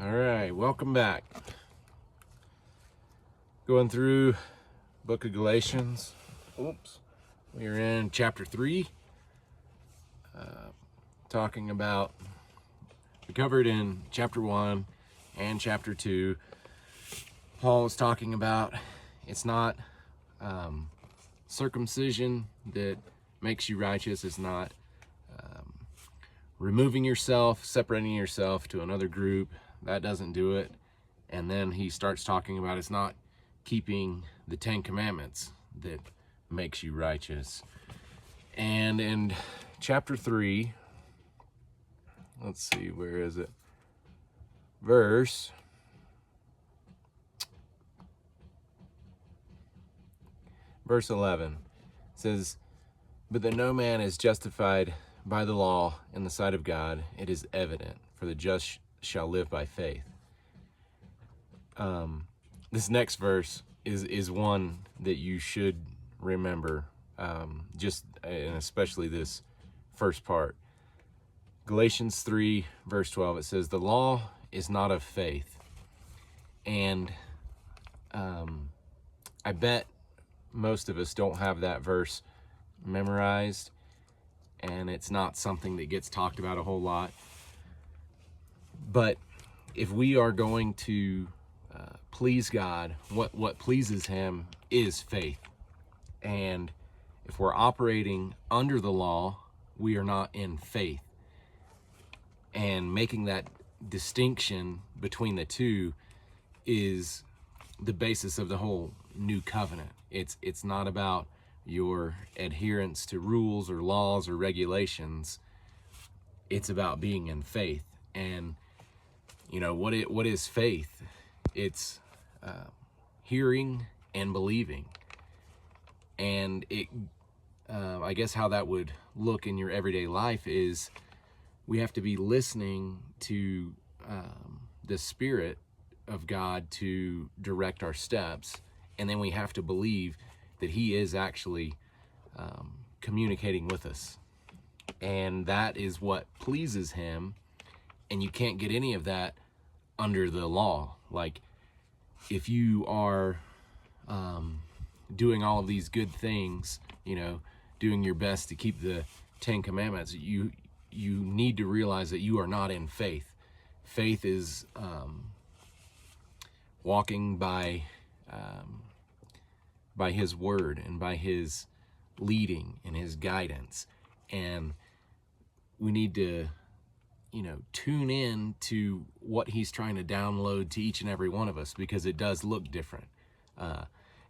All right, welcome back. Going through book of Galatians. We are in chapter 3, talking about, we covered in chapter 1 and chapter 2, Paul is talking about it's not circumcision that makes you righteous. It's not removing yourself, separating yourself to another group. That doesn't do it. And then he starts talking about it's not keeping the 10 Commandments that makes you righteous. And in chapter 3, let's see, where is it? Verse 11 says, "But that no man is justified by the law in the sight of God, it is evident, for the just shall live by faith." This next verse is one that you should remember, and especially this first part. Galatians 3, verse 12, it says, "The law is not of faith." And I bet most of us don't have that verse memorized, and it's not something that gets talked about a whole lot. But if we are going to please God, what pleases him is faith. And if we're operating under the law, we are not in faith. And making that distinction between the two is the basis of the whole new covenant. It's not about your adherence to rules or laws or regulations. It's about being in faith. And you know what is faith? It's hearing and believing. And I guess how that would look in your everyday life is we have to be listening to the Spirit of God to direct our steps, and then we have to believe that He is actually communicating with us, and that is what pleases Him. And you can't get any of that under the law. Like, if you are doing all of these good things, doing your best to keep the 10 Commandments, you need to realize that you are not in faith. Faith is walking by His word and by His leading and His guidance. And we need to tune in to what He's trying to download to each and every one of us, because it does look different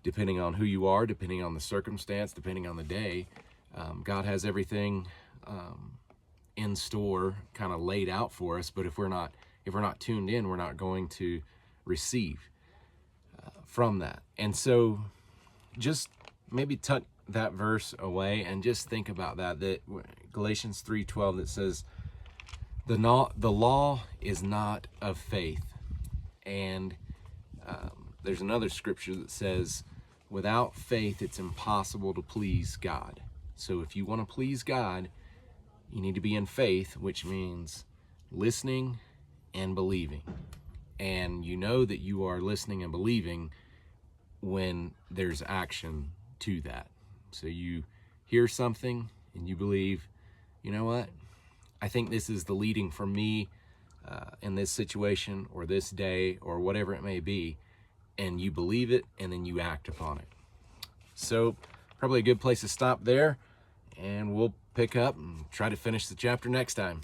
depending on who you are, depending on the circumstance, depending on the day. God has everything in store, kind of laid out for us, but if we're not tuned in, we're not going to receive from that. And so just maybe tuck that verse away and just think about that Galatians 3:12, that says the law is not of faith. And there's another scripture that says, without faith, it's impossible to please God. So if you want to please God, you need to be in faith, which means listening and believing. And you know that you are listening and believing when there's action to that. So you hear something and you believe, you know what? I think this is the leading for me in this situation or this day or whatever it may be. And you believe it, and then you act upon it. So probably a good place to stop there, and we'll pick up and try to finish the chapter next time.